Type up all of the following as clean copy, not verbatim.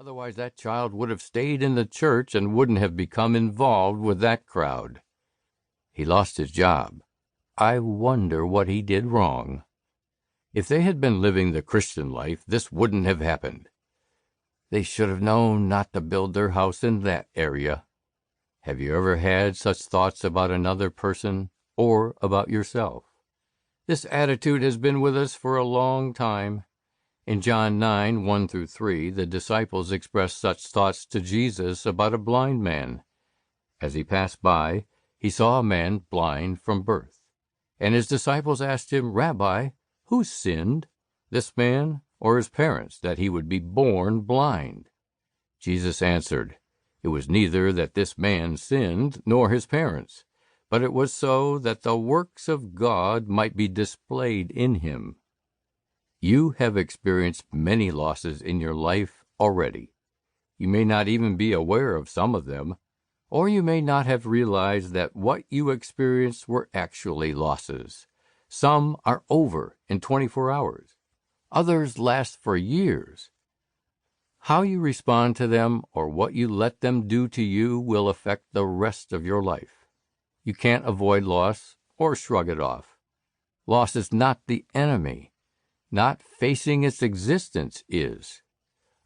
Otherwise, that child would have stayed in the church and wouldn't have become involved with that crowd. He lost his job. I wonder what he did wrong. If they had been living the Christian life, this wouldn't have happened. They should have known not to build their house in that area. Have you ever had such thoughts about another person or about yourself? This attitude has been with us for a long time. In John 9, 1-3, the disciples expressed such thoughts to Jesus about a blind man. As he passed by, he saw a man blind from birth. And his disciples asked him, "Rabbi, who sinned, this man or his parents, that he would be born blind?" Jesus answered, "It was neither that this man sinned nor his parents, but it was so that the works of God might be displayed in him." You have experienced many losses in your life already. You may not even be aware of some of them, or you may not have realized that what you experienced were actually losses. Some are over in 24 hours. Others last for years. How you respond to them or what you let them do to you will affect the rest of your life. You can't avoid loss or shrug it off. Loss is not the enemy. Not facing its existence is.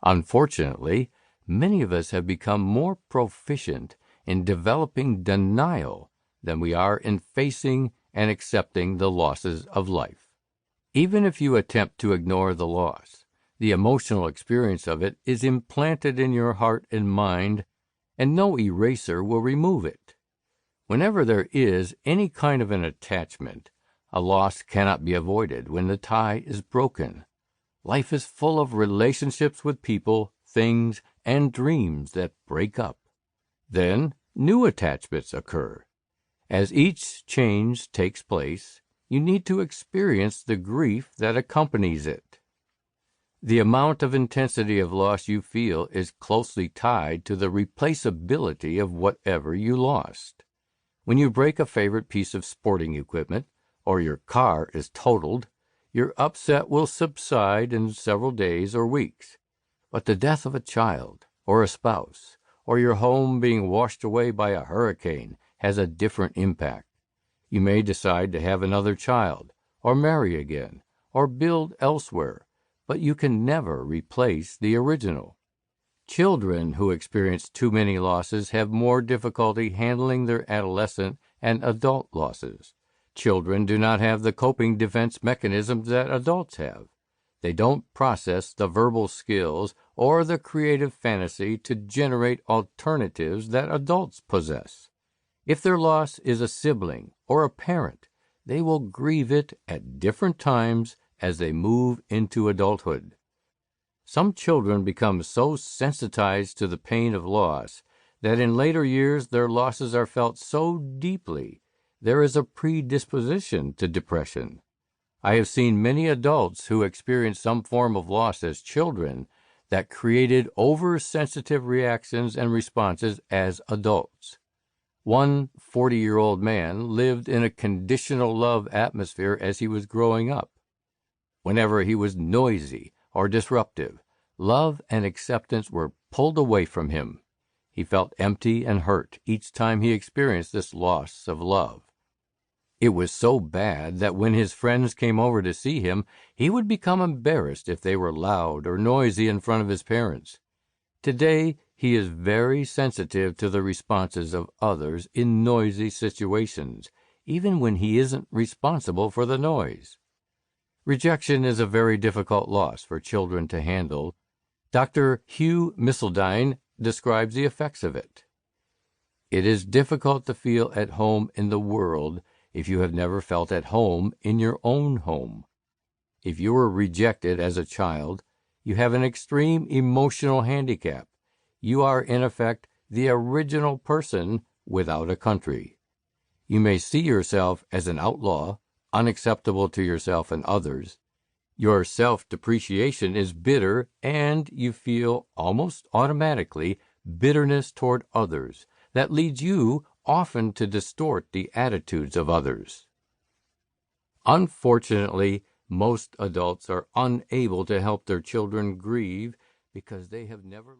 Unfortunately, many of us have become more proficient in developing denial than we are in facing and accepting the losses of life. Even if you attempt to ignore the loss, the emotional experience of it is implanted in your heart and mind, and no eraser will remove it. Whenever there is any kind of an attachment, a loss cannot be avoided when the tie is broken. Life is full of relationships with people, things, and dreams that break up. Then new attachments occur. As each change takes place, you need to experience the grief that accompanies it. The amount of intensity of loss you feel is closely tied to the replaceability of whatever you lost. When you break a favorite piece of sporting equipment, or your car is totaled, your upset will subside in several days or weeks. But the death of a child, or a spouse, or your home being washed away by a hurricane has a different impact. You may decide to have another child, or marry again, or build elsewhere, but you can never replace the original. Children who experience too many losses have more difficulty handling their adolescent and adult losses. Children do not have the coping defense mechanisms that adults have. They don't process the verbal skills or the creative fantasy to generate alternatives that adults possess. If their loss is a sibling or a parent, they will grieve it at different times as they move into adulthood. Some children become so sensitized to the pain of loss that in later years their losses are felt so deeply there is a predisposition to depression. I have seen many adults who experienced some form of loss as children that created oversensitive reactions and responses as adults. One 40-year-old man lived in a conditional love atmosphere as he was growing up. Whenever he was noisy or disruptive, love and acceptance were pulled away from him. He felt empty and hurt each time he experienced this loss of love. It was so bad that when his friends came over to see him, he would become embarrassed if they were loud or noisy in front of his parents. Today, he is very sensitive to the responses of others in noisy situations, even when he isn't responsible for the noise. Rejection is a very difficult loss for children to handle. Dr. Hugh Missildine describes the effects of it. It is difficult to feel at home in the world if you have never felt at home in your own home. If you were rejected as a child, you have an extreme emotional handicap. You are, in effect, the original person without a country. You may see yourself as an outlaw, unacceptable to yourself and others. Your self-depreciation is bitter, and you feel, almost automatically, bitterness toward others that leads you often to distort the attitudes of others. Unfortunately, most adults are unable to help their children grieve because they have never